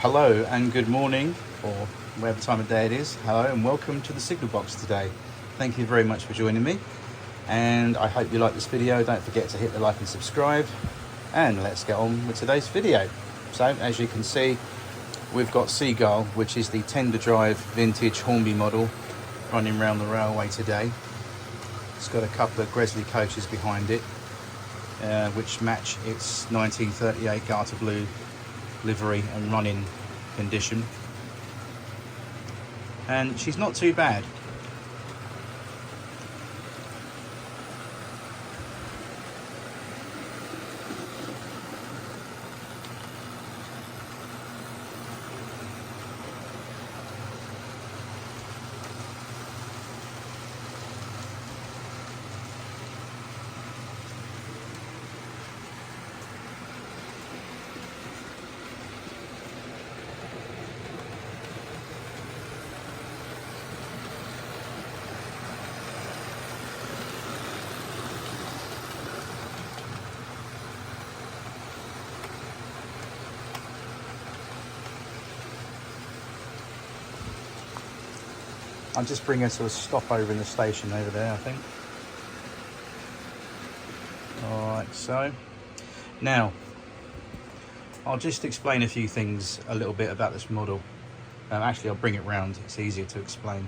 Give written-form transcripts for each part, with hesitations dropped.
Hello and good morning, or whatever time of day it is. Hello and welcome to the Signal Box today. Thank you very much for joining me, and I hope you like this video. Don't forget to hit the like and subscribe, and let's get on with today's video. So as you can see, we've got Seagull, which is the tender drive vintage Hornby model, running around the railway today. It's got a couple of Gresley coaches behind it, which match its 1938 garter blue livery and running condition, and she's not too bad. I'll just bring her to a stop over in the station over there, I think. Alright, so now I'll just explain a few things a little bit about this model. Actually, I'll bring it round, it's easier to explain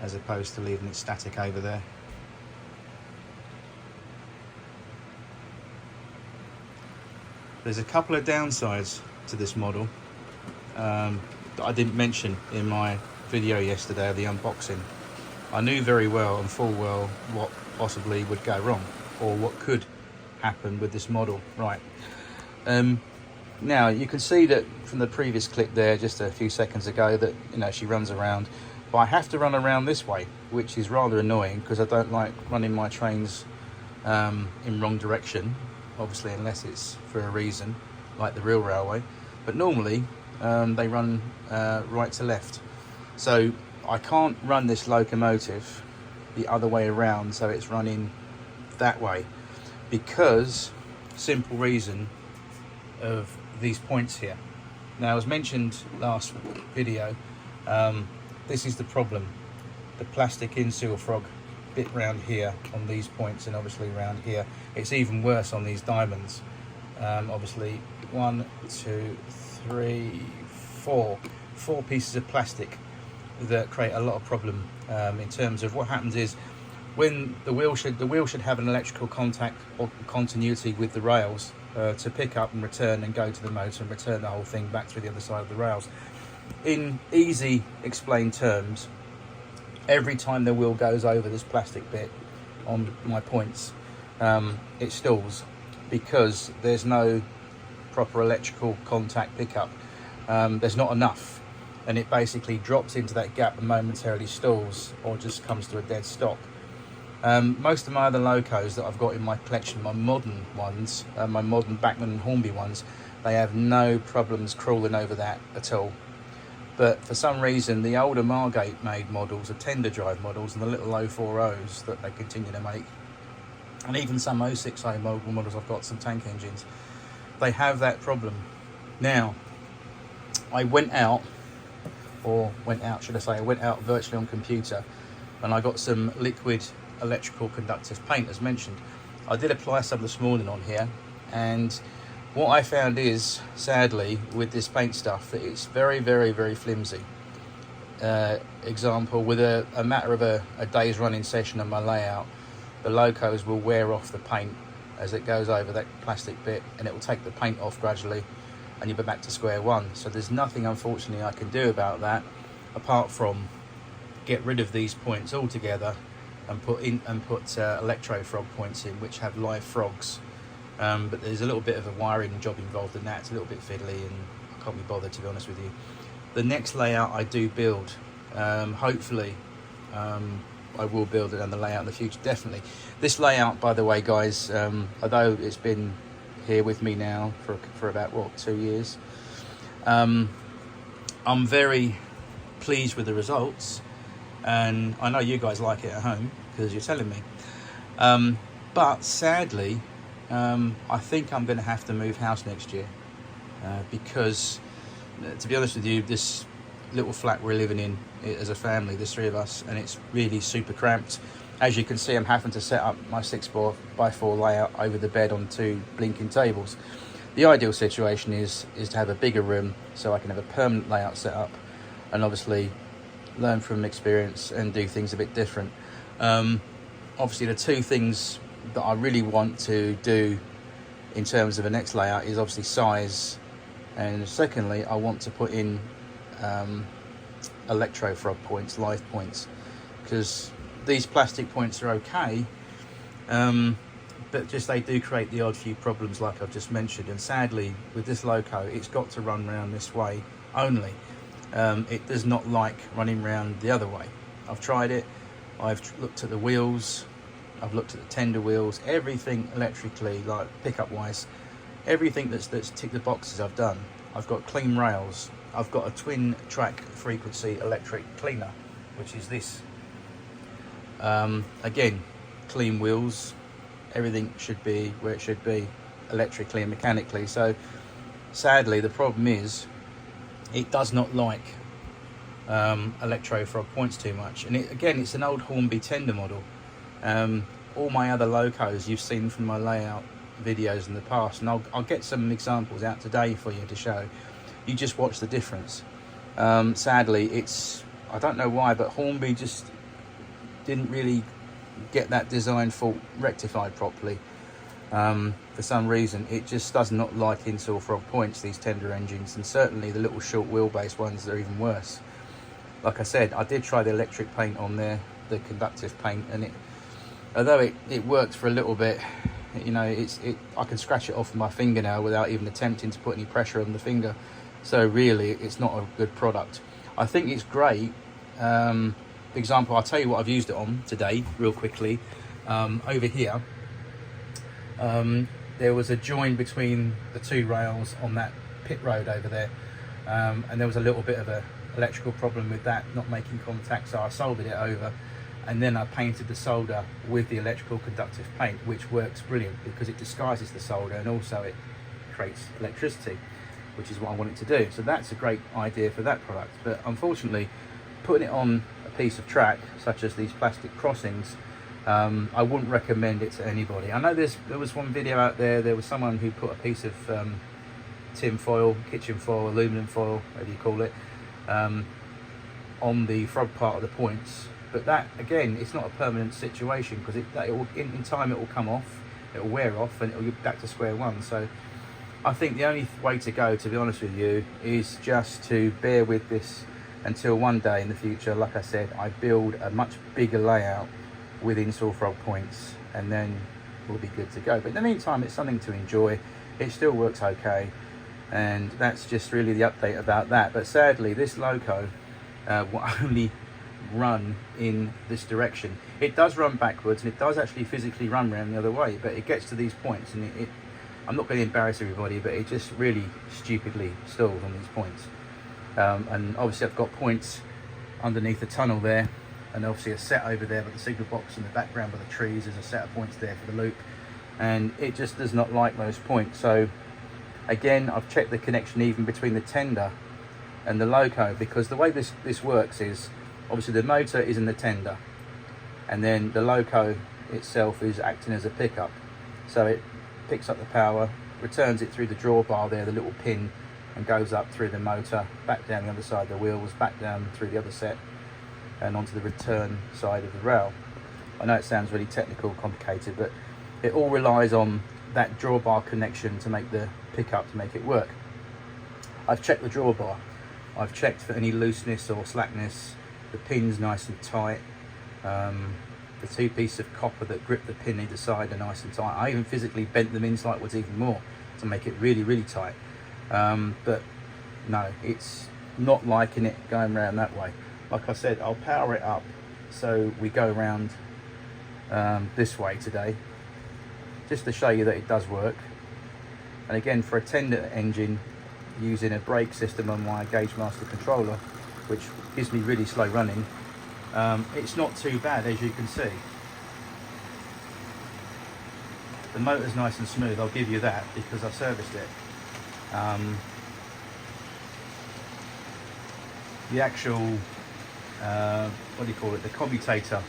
as opposed to leaving it static over there. There's a couple of downsides to this model that I didn't mention in my video yesterday of the unboxing. I knew very well and full well what possibly would go wrong, or what could happen with this model. Right, now you can see that from the previous clip there just a few seconds ago that, you know, she runs around, but I have to run around this way, which is rather annoying because I don't like running my trains in wrong direction, obviously, unless it's for a reason like the real railway, but normally they run right to left. So I can't run this locomotive the other way around, so it's running that way, because simple reason of these points here. Now, as mentioned last video, this is the problem. The plastic inseal frog bit round here on these points, and obviously around here. It's even worse on these diamonds. Obviously 1, 2, 3, 4 pieces of plastic that create a lot of problem in terms of what happens is when the wheel should have an electrical contact or continuity with the rails to pick up and return and go to the motor and return the whole thing back through the other side of the rails. In easy explained terms, every time the wheel goes over this plastic bit on my points, it stalls because there's no proper electrical contact pickup. There's not enough, and it basically drops into that gap and momentarily stalls, or just comes to a dead stop. Most of my other locos that I've got in my collection, my modern ones, my modern Bachmann and Hornby ones, they have no problems crawling over that at all. But for some reason, the older Margate made models, the tender drive models, and the little A4Os that they continue to make, and even some 06A models I've got, some tank engines, they have that problem. Now, I went out virtually on computer, and I got some liquid electrical conductive paint, as mentioned. I did apply some this morning on here, and what I found is, sadly, with this paint stuff, that it's very, very, very flimsy. Example, with a matter of a day's running session on my layout, the locos will wear off the paint as it goes over that plastic bit, and it will take the paint off gradually, and you'll be back to square one. So there's nothing, unfortunately, I can do about that apart from get rid of these points altogether and put electro frog points in, which have live frogs. But there's a little bit of a wiring job involved in that. It's a little bit fiddly, and I can't be bothered, to be honest with you. The next layout I do build, hopefully I will build it on the layout in the future, definitely. This layout, by the way, guys, although it's been here with me now for about, what, 2 years, I'm very pleased with the results, and I know you guys like it at home because you're telling me. But sadly, I think I'm going to have to move house next year because to be honest with you, this little flat we're living in as a family, there's 3 of us, and it's really super cramped. As you can see, I'm having to set up my 6x4 layout over the bed on 2 blinking tables. The ideal situation is to have a bigger room so I can have a permanent layout set up and obviously learn from experience and do things a bit different. Obviously the 2 things that I really want to do in terms of a next layout is obviously size, and secondly I want to put in electrofrog points, live points, because these plastic points are okay, but just they do create the odd few problems like I've just mentioned, and sadly with this loco it's got to run round this way only. It does not like running round the other way. I've tried it, I've looked at the wheels, I've looked at the tender wheels, everything electrically, like pickup wise, everything that's ticked the boxes I've done. I've got clean rails, I've got a twin track frequency electric cleaner, which is this. Again, clean wheels, everything should be where it should be electrically and mechanically. So sadly the problem is it does not like electrofrog points too much, and it's an old Hornby tender model. All my other locos you've seen from my layout videos in the past, and I'll get some examples out today for you to show. You just watch the difference. Sadly, I don't know why, but Hornby just didn't really get that design fault rectified properly. For some reason it just does not like insull frog points, these tender engines, and certainly the little short wheelbase ones are even worse. Like I said, I did try the electric paint on there, the conductive paint, and although it works for a little bit, you know, I can scratch it off with my fingernail without even attempting to put any pressure on the finger. So really it's not a good product. I think it's great. For example, I'll tell you what I've used it on today real quickly. Over here there was a join between the 2 rails on that pit road over there, and there was a little bit of a electrical problem with that not making contact, so I soldered it over, and then I painted the solder with the electrical conductive paint, which works brilliant because it disguises the solder and also it creates electricity, which is what I want it to do. So that's a great idea for that product. But unfortunately, putting it on a piece of track such as these plastic crossings, I wouldn't recommend it to anybody. I know there was one video out there was someone who put a piece of tin foil, kitchen foil, aluminum foil, whatever you call it, on the frog part of the points, but that again, it's not a permanent situation, because in time it will come off, it will wear off, and it will get back to square one. So I think the only way to go, to be honest with you, is just to bear with this until one day in the future, like I said, I build a much bigger layout with insull frog points, and then we'll be good to go. But in the meantime, it's something to enjoy. It still works okay, and that's just really the update about that. But sadly, this loco will only run in this direction. It does run backwards, and it does actually physically run around the other way, but it gets to these points, and I'm not going to embarrass everybody, but it just really stupidly stalls on these points. And obviously I've got points underneath the tunnel there, and obviously a set over there by the signal box in the background by the trees. There's a set of points there for the loop, and it just does not like those points. So again, I've checked the connection even between the tender and the loco, because the way this works is obviously the motor is in the tender, and then the loco itself is acting as a pickup. So it picks up the power, returns it through the drawbar there, the little pin, and goes up through the motor, back down the other side of the wheels, back down through the other set, and onto the return side of the rail. I know it sounds really technical, complicated, but it all relies on that drawbar connection to make the pickup, to make it work. I've checked the drawbar, I've checked for any looseness or slackness. The pin's nice and tight. The 2 pieces of copper that grip the pin either side are nice and tight. I even physically bent them in slightly even more to make it really, really tight. But no, it's not liking it going around that way. Like I said, I'll power it up so we go around this way today, just to show you that it does work. And again, for a tender engine, using a brake system on my Gauge Master controller, which gives me really slow running, it's not too bad, as you can see. The motor's nice and smooth, I'll give you that, because I serviced it. the actual what do you call it, the commutator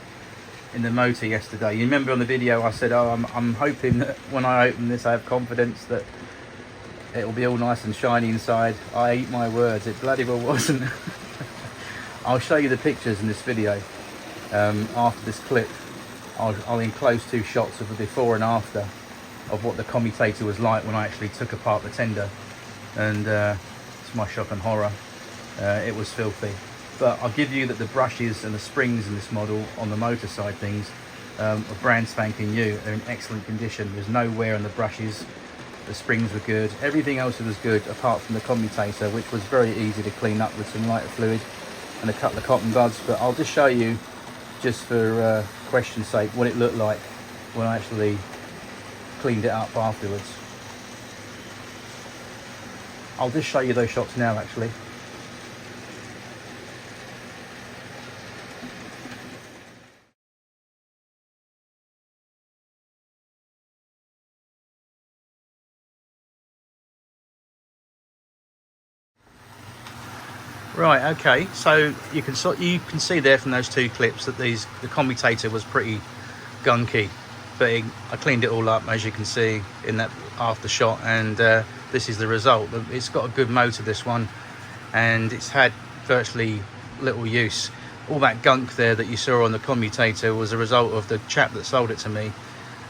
in the motor yesterday. You remember on the video I said, oh, I'm hoping that when I open this I have confidence that it'll be all nice and shiny inside. I eat my words, it bloody well wasn't. I'll show you the pictures in this video. After this clip I'll enclose 2 shots of the before and after of what the commutator was like when I actually took apart the tender, and to my shock and horror, it was filthy. But I'll give you that the brushes and the springs in this model on the motor side things are brand spanking new. They're in excellent condition. There's no wear on the brushes. The springs were good. Everything else was good apart from the commutator, which was very easy to clean up with some lighter fluid and a couple of cotton buds. But I'll just show you, just for question's sake, what it looked like when I actually cleaned it up afterwards. I'll just show you those shots now actually. Right, okay, so you can see there from those 2 clips that the commutator was pretty gunky, but I cleaned it all up, as you can see in that after shot, and this is the result. It's got a good motor, this one, and it's had virtually little use. All that gunk there that you saw on the commutator was a result of the chap that sold it to me.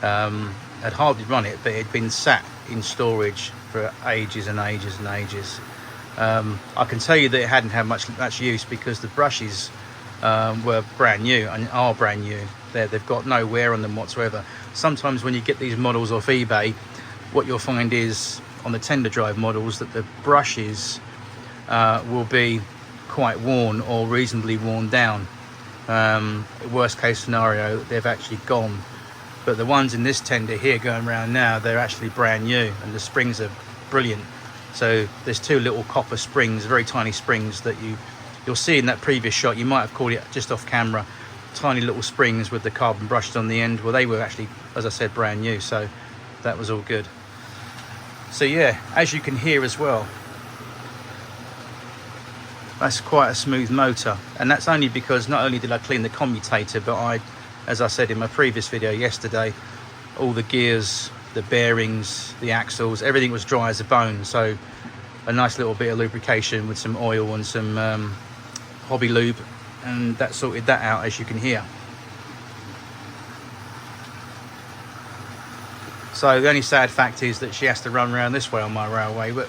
Had hardly run it, but it had been sat in storage for ages and ages and ages. I can tell you that it hadn't had much use because the brushes were brand new and are brand new. They've got no wear on them whatsoever. Sometimes when you get these models off eBay, what you'll find is on the tender drive models that the brushes will be quite worn or reasonably worn down. Worst case scenario, they've actually gone. But the ones in this tender here going around now, they're actually brand new and the springs are brilliant. So there's 2 little copper springs, very tiny springs that you'll see in that previous shot. You might have caught it just off camera. Tiny little springs with the carbon brushes on the end. Well, they were actually, as I said, brand new, so that was all good. So yeah, as you can hear as well, that's quite a smooth motor, and that's only because not only did I clean the commutator, but as I said in my previous video yesterday, all the gears, the bearings, the axles, everything was dry as a bone. So a nice little bit of lubrication with some oil and some hobby lube, and that sorted that out, as you can hear. So the only sad fact is that she has to run around this way on my railway, but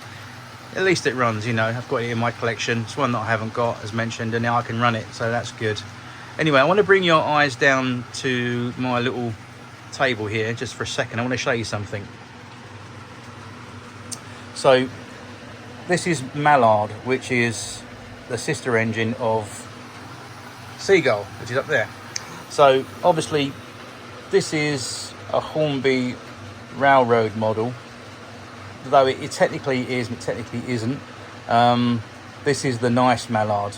at least it runs, you know. I've got it in my collection. It's one that I haven't got, as mentioned, and now I can run it, so that's good. Anyway, I want to bring your eyes down to my little table here just for a second. I want to show you something. So this is Mallard, which is the sister engine of Seagull, which is up there. So obviously this is a Hornby railroad model, though it technically is, but technically isn't. This is the nice Mallard.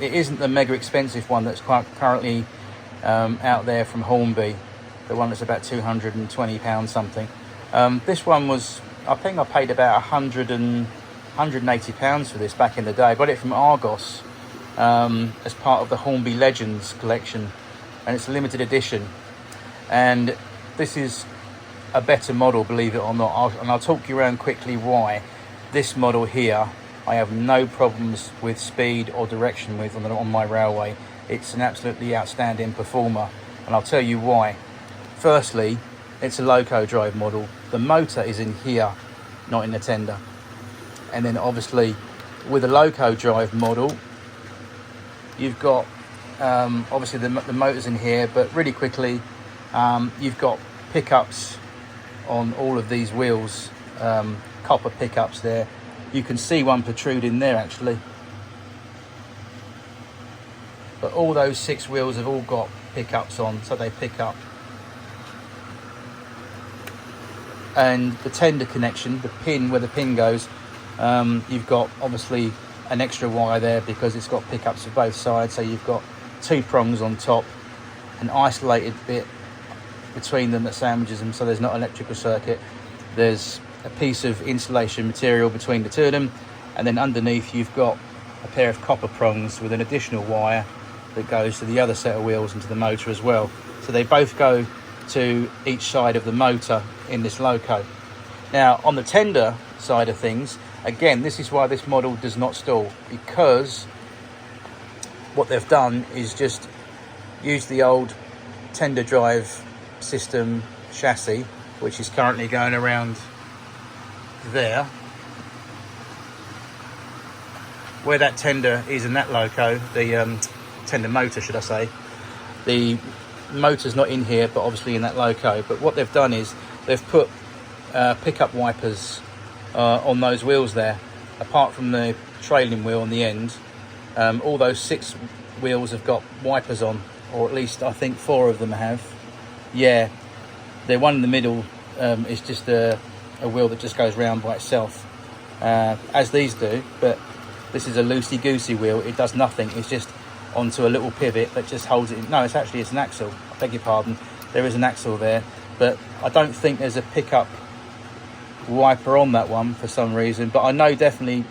It isn't the mega expensive one that's currently out there from Hornby, the one that's about £220 something. This one was, I think I paid about £180 for this back in the day. I got it from Argos as part of the Hornby Legends collection, and it's a limited edition. And this is a better model, believe it or not, and I'll talk you around quickly why. This model here, I have no problems with speed or direction with on my railway. It's an absolutely outstanding performer, and I'll tell you why. Firstly, it's a loco drive model. The motor is in here, not in the tender. And then obviously with a loco drive model, you've got obviously the motor's in here, but really quickly you've got pickups on all of these wheels, copper pickups there. You can see one protruding there actually, but all those 6 wheels have all got pickups on, so they pick up. And the tender connection, the pin where the pin goes, you've got obviously an extra wire there because it's got pickups for both sides, so you've got 2 prongs on top, an isolated bit between them that sandwiches them, so there's not an electrical circuit. There's a piece of insulation material between the 2 of them, and then underneath you've got a pair of copper prongs with an additional wire that goes to the other set of wheels and to the motor as well. So they both go to each side of the motor in this loco. Now on the tender side of things, again, this is why this model does not stall, because what they've done is just use the old tender drive system chassis, which is currently going around there. Where that tender is in that loco, the tender motor should I say, the motor's not in here but obviously in that loco. But what they've done is they've put pickup wipers on those wheels there. Apart from the trailing wheel on the end, all those 6 wheels have got wipers on, or at least I think 4 of them have. Yeah, the one in the middle is just a wheel that just goes round by itself, as these do, but this is a loosey-goosey wheel. It does nothing. It's just onto a little pivot that just holds it in. No, it's an axle. I beg your pardon. There is an axle there, but I don't think there's a pickup wiper on that one for some reason. But I know definitely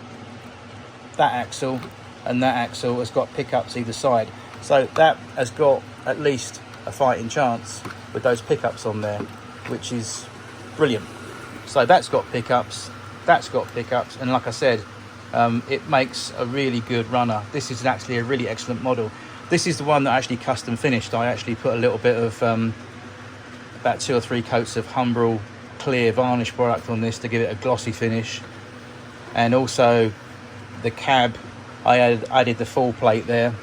that axle and that axle has got pickups either side. So that has got at least a fighting chance with those pickups on there, which is brilliant. So that's got pickups, and like I said, it makes a really good runner. This is actually a really excellent model. This is the one that I actually custom finished. I actually put a little bit of about 2 or 3 coats of Humbrol clear varnish product on this to give it a glossy finish. And also the cab, I added the full plate there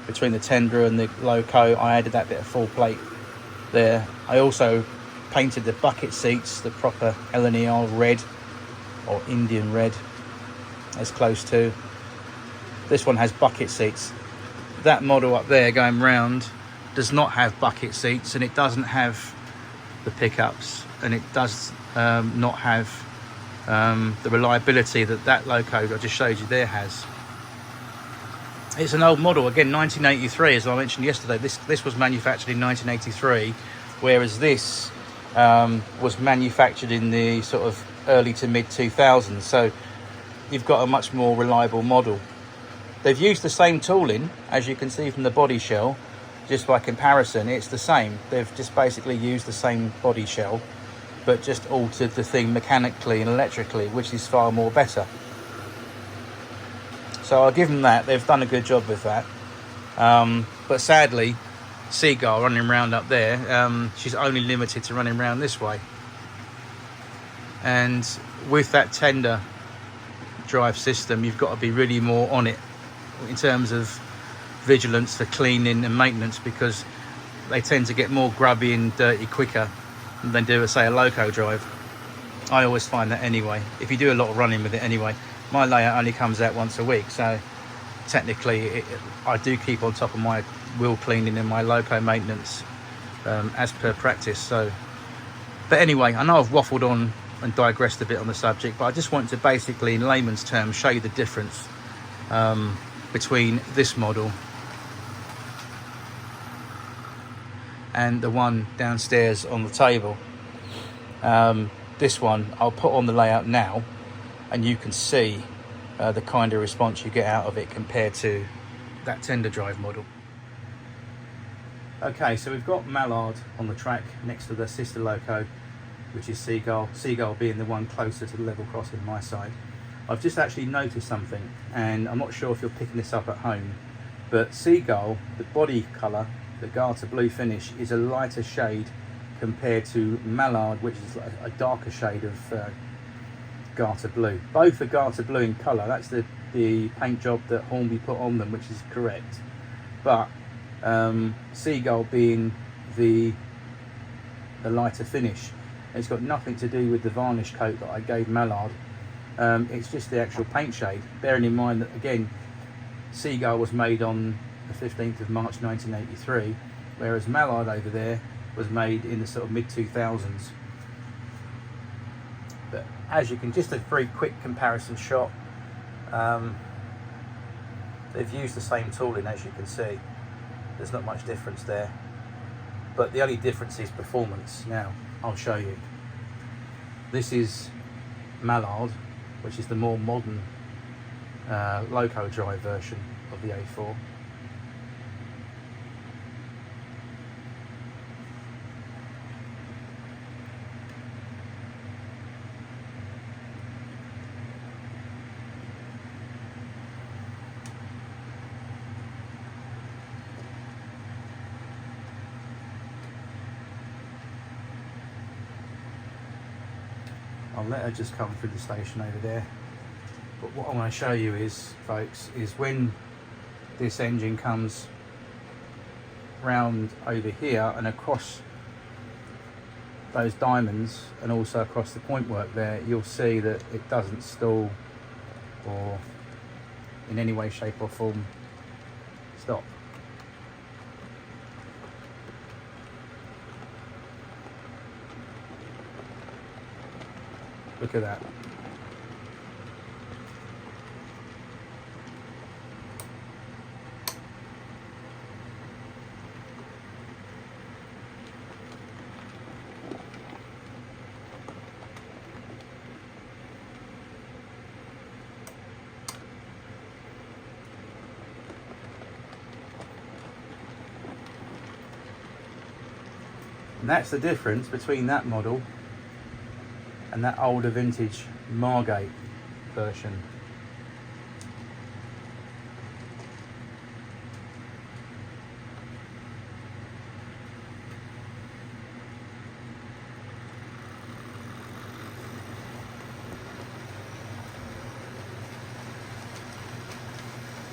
between the tender and the loco. I added that bit of full plate there. I also painted the bucket seats the proper LNER red, or Indian red, as close to. This one has bucket seats. That model up there going round does not have bucket seats, and it doesn't have the pickups, and it does not have the reliability that loco I just showed you there has. It's an old model, again 1983, as I mentioned yesterday. This was manufactured in 1983, whereas this was manufactured in the sort of early to mid 2000s. So you've got a much more reliable model. They've used the same tooling, as you can see from the body shell. Just by comparison, it's the same. They've just basically used the same body shell, but just altered the thing mechanically and electrically, which is far more better. So I'll give them that. They've done a good job with that. But sadly, Seagull running around up there, she's only limited to running around this way. And with that tender drive system, you've got to be really more on it in terms of vigilance for cleaning and maintenance, because they tend to get more grubby and dirty quicker than they do, say, a loco drive. I always find that anyway. If you do a lot of running with it anyway, my layout only comes out once a week, so technically I do keep on top of my wheel cleaning and my loco maintenance as per practice. So, but anyway, I know I've waffled on and digressed a bit on the subject, but I just want to basically, in layman's terms, show you the difference between this model and the one downstairs on the table. This one I'll put on the layout now, and you can see the kind of response you get out of it compared to that tender drive model. Okay, so we've got Mallard on the track next to the sister loco, which is Seagull. Seagull being the one closer to the level crossing my side. I've just actually noticed something, and I'm not sure if you're picking this up at home, but Seagull, the body colour, the garter blue finish, is a lighter shade compared to Mallard, which is a darker shade of garter blue. Both are garter blue in colour. That's the paint job that Hornby put on them, which is correct. But Seagull being the lighter finish, it's got nothing to do with the varnish coat that I gave Mallard. It's just the actual paint shade, bearing in mind that, again, Seagull was made on the 15th of March 1983, whereas Mallard over there was made in the sort of mid 2000s. But as you can, just a very quick comparison shot. They've used the same tooling, as you can see. There's not much difference there, but the only difference is performance. Now I'll show you. This is Mallard, which is the more modern loco drive version of the A4. I'll let her just come through the station over there. But what I want to show you is, folks, is when this engine comes round over here and across those diamonds and also across the point work there, you'll see that it doesn't stall or in any way, shape or form stop. Look at that. And that's the difference between that model and that older vintage Margate version.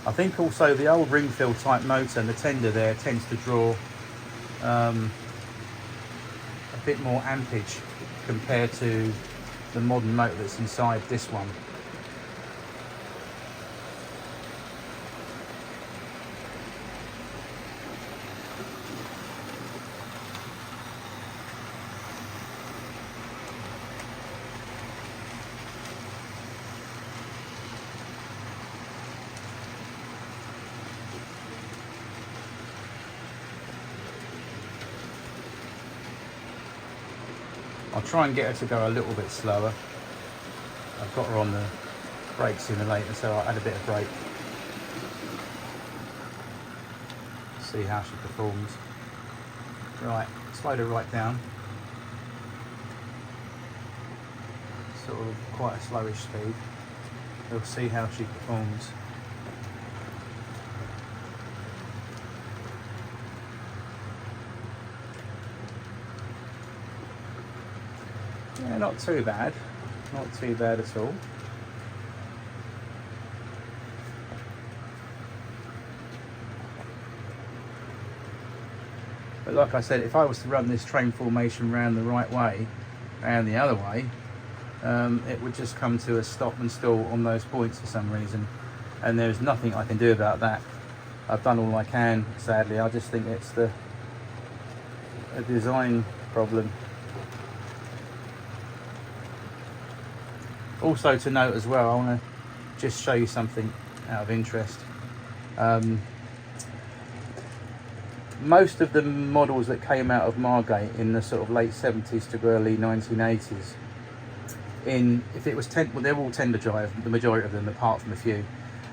I think also the old Ringfield type motor and the tender there tends to draw a bit more ampage compared to the modern motor that's inside this one. I'll try and get her to go a little bit slower. I've got her on the brake simulator, so I'll add a bit of brake. See how she performs. Right, slowed her right down. Sort of quite a slowish speed. We'll see how she performs. Yeah, not too bad. Not too bad at all. But like I said, if I was to run this train formation round the right way, and the other way, it would just come to a stop and stall on those points for some reason. And there's nothing I can do about that. I've done all I can, sadly. I just think it's a design problem. Also to note as well, I want to just show you something out of interest. Most of the models that came out of Margate in the sort of late 70s to early 1980s, if it was well, they're all tender drive, the majority of them, apart from a few.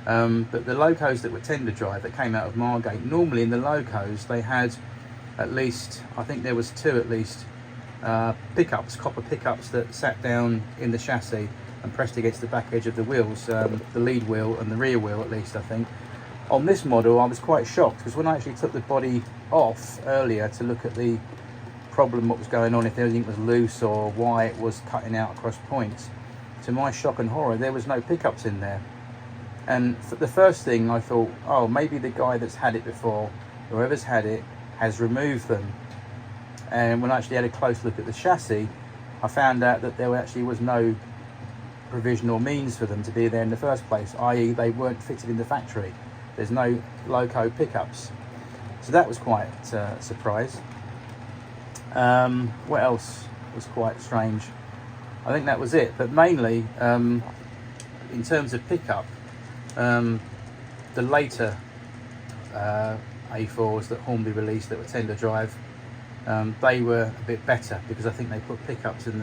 But the locos that were tender drive that came out of Margate, normally in the locos they had at least, I think there was two at least, pickups, copper pickups that sat down in the chassis and pressed against the back edge of the wheels, the lead wheel and the rear wheel at least, I think. On this model I was quite shocked, because when I actually took the body off earlier to look at the problem, what was going on, if anything was loose or why it was cutting out across points, to my shock and horror there was no pickups in there. And the first thing I thought, oh, maybe the guy that's had it before, whoever's had it, has removed them. And when I actually had a close look at the chassis, I found out that there actually was no provision or means for them to be there in the first place, i.e. they weren't fitted in the factory. There's no loco pickups. So that was quite a surprise. What else was quite strange? I think that was it. But mainly, in terms of pickup, the later A4s that Hornby released that were tender drive, they were a bit better, because I think they put pickups in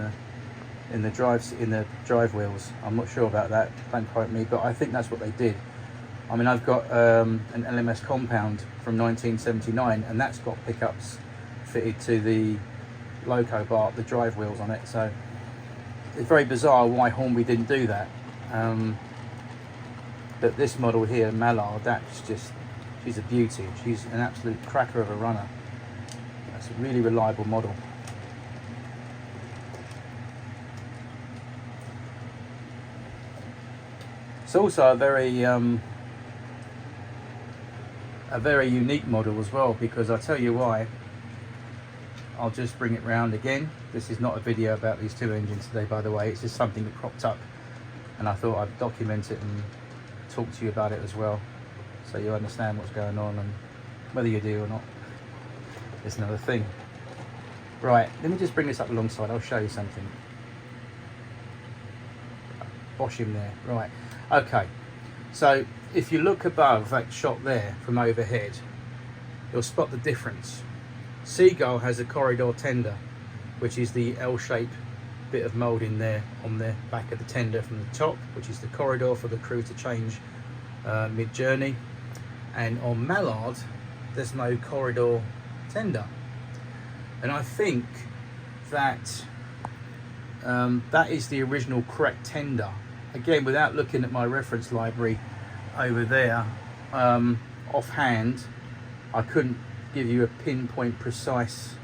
in the drive wheels. I'm not sure about that, don't quote me, but I think that's what they did. I mean, I've got an LMS compound from 1979, and that's got pickups fitted to the loco bar, the drive wheels on it. So it's very bizarre why Hornby didn't do that. But this model here, Mallard, she's a beauty. She's an absolute cracker of a runner. That's a really reliable model. It's also a very unique model as well, because I'll tell you why. I'll just bring it round again. This is not a video about these two engines today, by the way. It's just something that cropped up, and I thought I'd document it and talk to you about it as well, so you understand what's going on, and whether you do or not is another thing. Right, let me just bring this up alongside. I'll show you something. Bosh him there. Right, okay, so if you look above that shot there from overhead, you'll spot the difference. Seagull has a corridor tender, which is the L-shaped bit of moulding there on the back of the tender from the top, which is the corridor for the crew to change mid-journey. And on Mallard, there's no corridor tender. And I think that that is the original correct tender. Again, without looking at my reference library over there, offhand, I couldn't give you a pinpoint precise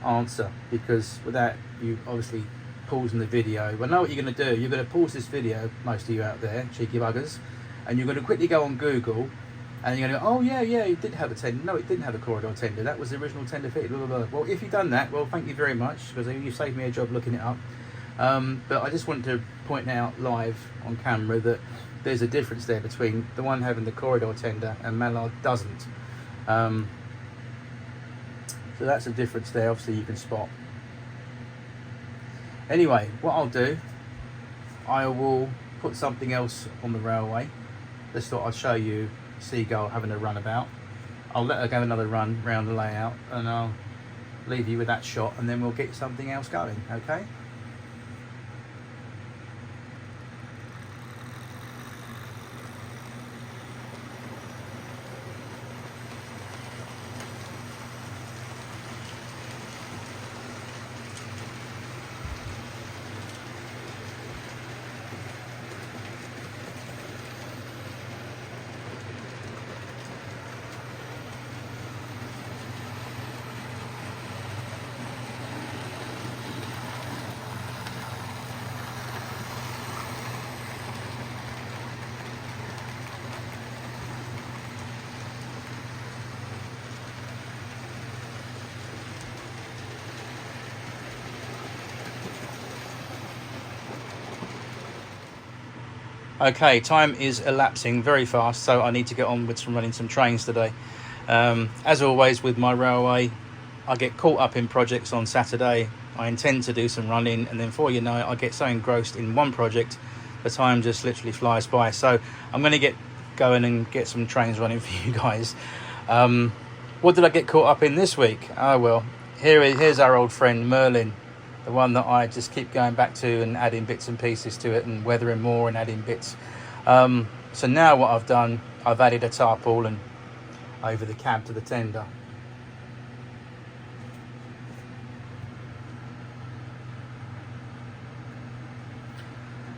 answer, because without you obviously pausing the video, well, I know what you're going to do. You're going to pause this video, most of you out there, cheeky buggers, and you're going to quickly go on Google, and you're going to go, oh yeah, it did have a tender. No, it didn't have a corridor tender. That was the original tender fitted. Blah, blah, blah. Well, if you've done that, well, thank you very much, because you saved me a job looking it up. But I just wanted to point out live on camera that there's a difference there between the one having the corridor tender and Mallard doesn't. So that's a difference there, obviously you can spot. Anyway, what I'll do, I will put something else on the railway. Just thought I'd show you Seagull having a runabout. I'll let her go another run round the layout, and I'll leave you with that shot, and then we'll get something else going, okay? Okay, time is elapsing very fast, so I need to get on with running some trains today. As always with my railway, I get caught up in projects on Saturday. I intend to do some running, and then before you know it, I get so engrossed in one project, the time just literally flies by. So I'm going to get going and get some trains running for you guys. What did I get caught up in this week? Oh well, here's our old friend Merlin. The one that I just keep going back to and adding bits and pieces to it and weathering more and adding bits. So now what I've done, I've added a tarpaulin over the cab to the tender.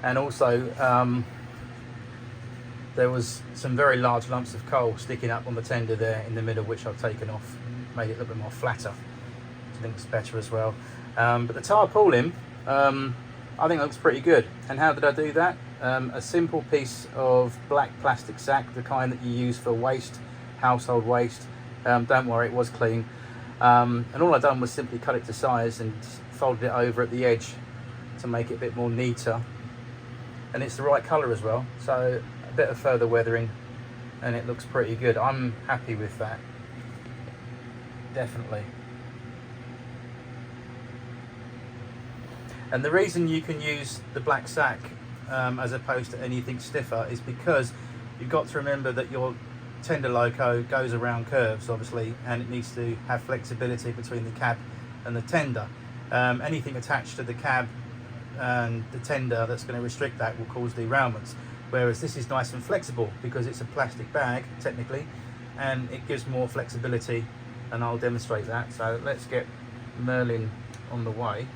And also there was some very large lumps of coal sticking up on the tender there in the middle, which I've taken off, made it a little bit more flatter. I think it's better as well. But the tarpaulin, I think looks pretty good. And how did I do that? A simple piece of black plastic sack, the kind that you use for waste, household waste. Don't worry, it was clean. And all I've done was simply cut it to size and folded it over at the edge to make it a bit more neater. And it's the right colour as well, so a bit of further weathering, and it looks pretty good. I'm happy with that, definitely. And the reason you can use the black sack as opposed to anything stiffer is because you've got to remember that your tender loco goes around curves, obviously, and it needs to have flexibility between the cab and the tender. Anything attached to the cab and the tender that's going to restrict that will cause derailments. Whereas this is nice and flexible because it's a plastic bag technically, and it gives more flexibility, and I'll demonstrate that. So let's get Merlin on the way.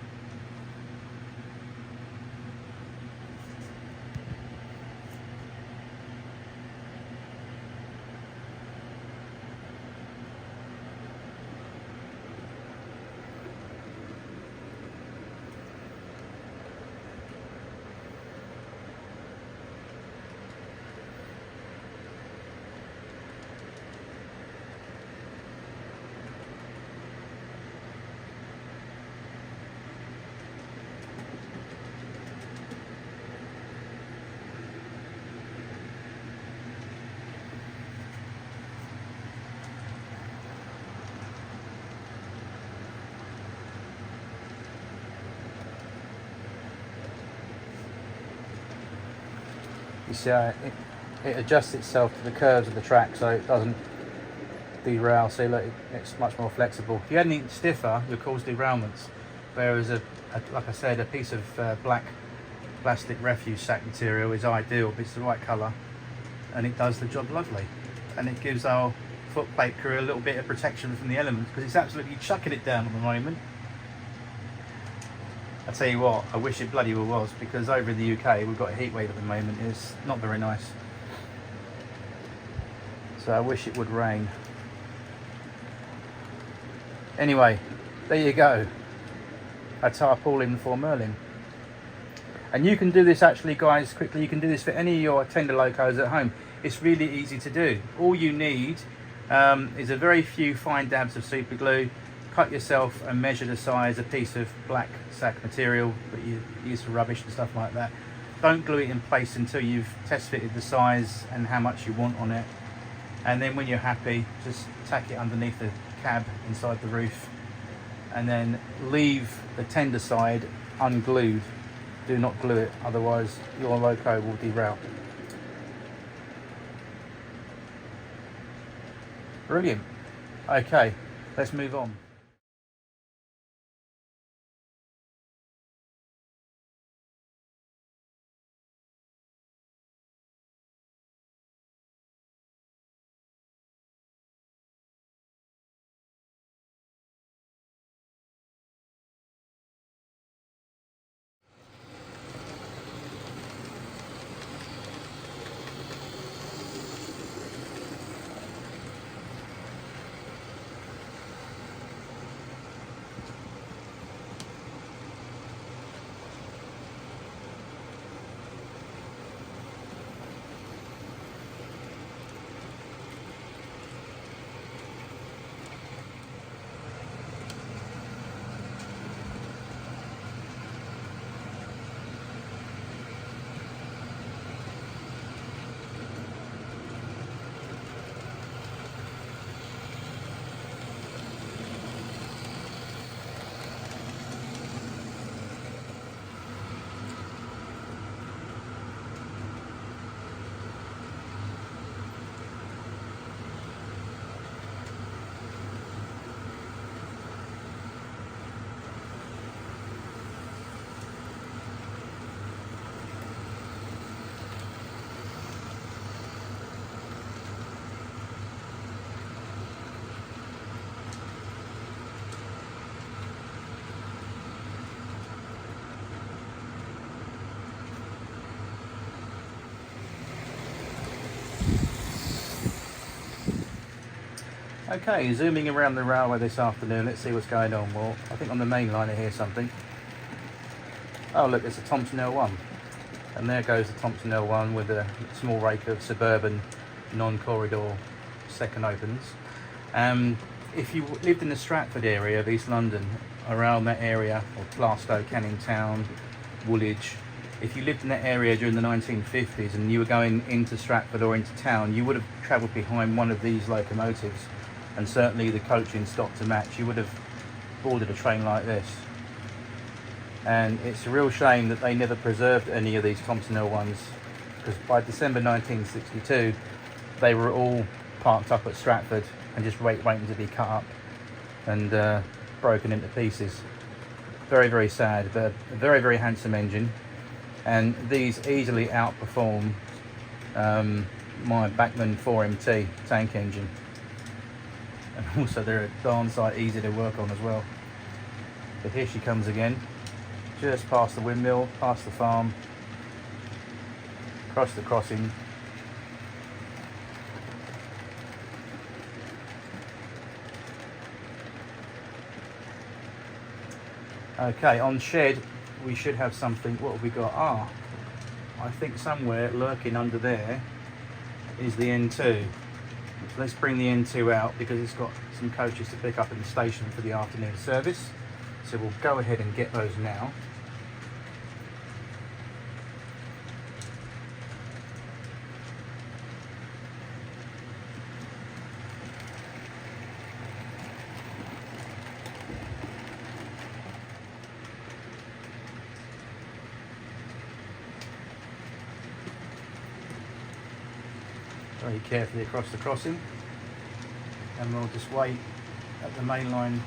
You see how it adjusts itself to the curves of the track so it doesn't derail. See, look, it's much more flexible. If you had anything stiffer, you'll cause derailments. Whereas, like I said, a piece of black plastic refuse sack material is ideal. It's the right colour and it does the job lovely. And it gives our footplate crew a little bit of protection from the elements, because it's absolutely chucking it down at the moment. I tell you what, I wish it bloody well was, because over in the UK we've got a heat wave at the moment. It's not very nice. So I wish it would rain. Anyway, there you go. A tarpaulin for Merlin. And you can do this actually, guys, quickly. You can do this for any of your tender locos at home. It's really easy to do. All you need is a very few fine dabs of super glue. Cut yourself and measure the size a piece of black sack material that you use for rubbish and stuff like that. Don't glue it in place until you've test fitted the size and how much you want on it. And then when you're happy, just tack it underneath the cab inside the roof, and then leave the tender side unglued. Do not glue it, otherwise your loco will derail. Brilliant. Okay, let's move on. Okay, zooming around the railway this afternoon, let's see what's going on. Well, I think on the main line I hear something. Oh look, it's a Thompson L1. And there goes the Thompson L1 with a small rake of suburban non-corridor second opens. If you lived in the Stratford area of East London, around that area, or Plaistow, Canning Town, Woolwich, if you lived in that area during the 1950s and you were going into Stratford or into town, you would have travelled behind one of these locomotives, and certainly the coaching stock to match. You would have boarded a train like this. And it's a real shame that they never preserved any of these Thompson L1s, because by December 1962 they were all parked up at Stratford and just waiting to be cut up and broken into pieces. Very, very sad, but a very, very handsome engine. And these easily outperform my Bachmann 4MT tank engine. And also they're darn sight easy to work on as well. But here she comes again, just past the windmill, past the farm, across the crossing. Okay, on shed we should have something. What have we got? Ah, I think somewhere lurking under there is the N2. So let's bring the N2 out because it's got some coaches to pick up in the station for the afternoon service. So we'll go ahead and get those now. Very carefully across the crossing, and we'll just wait at the mainline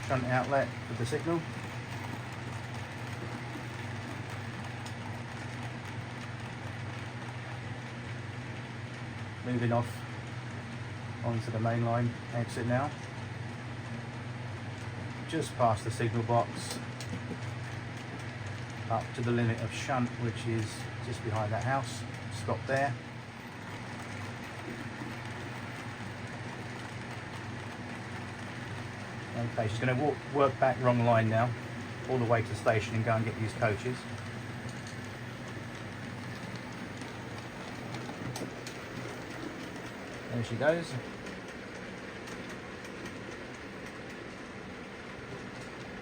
front outlet for the signal. Moving off onto the mainline exit now, just past the signal box, up to the limit of shunt, which is just behind that house. Stop there. Okay, she's going to work back wrong line now, all the way to the station and go and get these coaches. There she goes.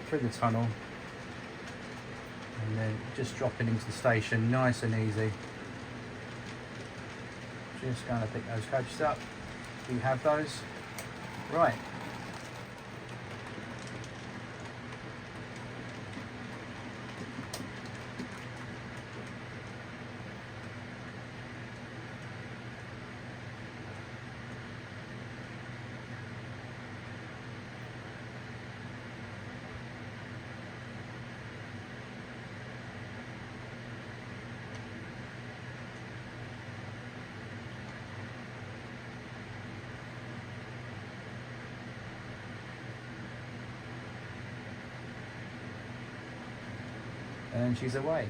Through the tunnel. And then just dropping into the station, nice and easy. Just going to pick those coaches up. We have those. Right. And she's away.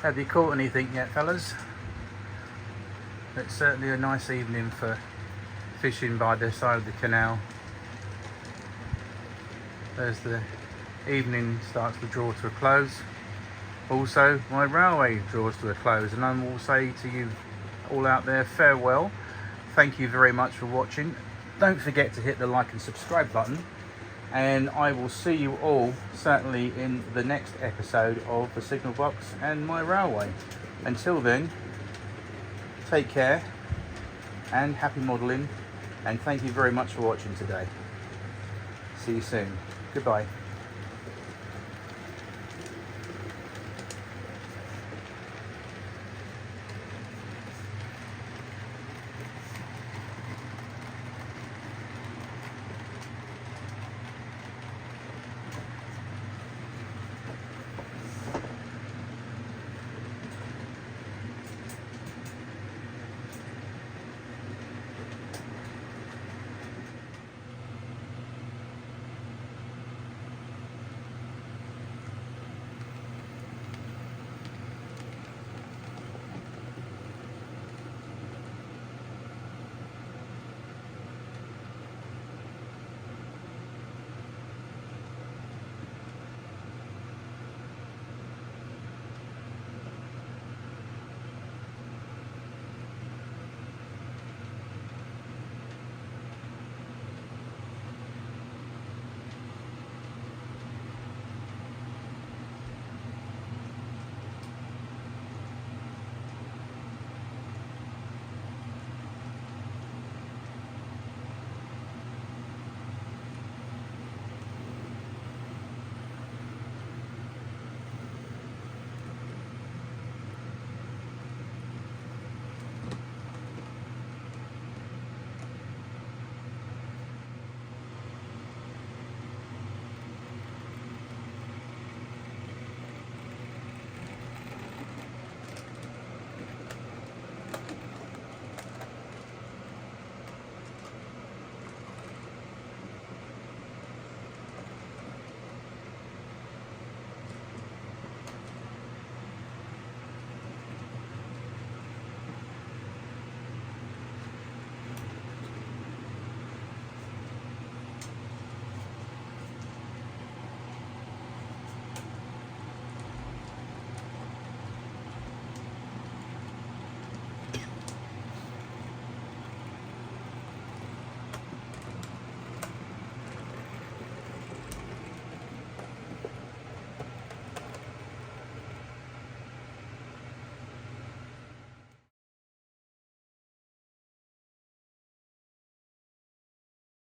Have you caught anything yet, fellas? It's certainly a nice evening for fishing by the side of the canal. As the evening starts to draw to a close. Also, my railway draws to a close, and I will say to you all out there, farewell. Thank you very much for watching. Don't forget to hit the like and subscribe button, and I will see you all certainly in the next episode of the Signal Box and my railway. Until then, take care and happy modelling, and thank you very much for watching today. See you soon. Goodbye.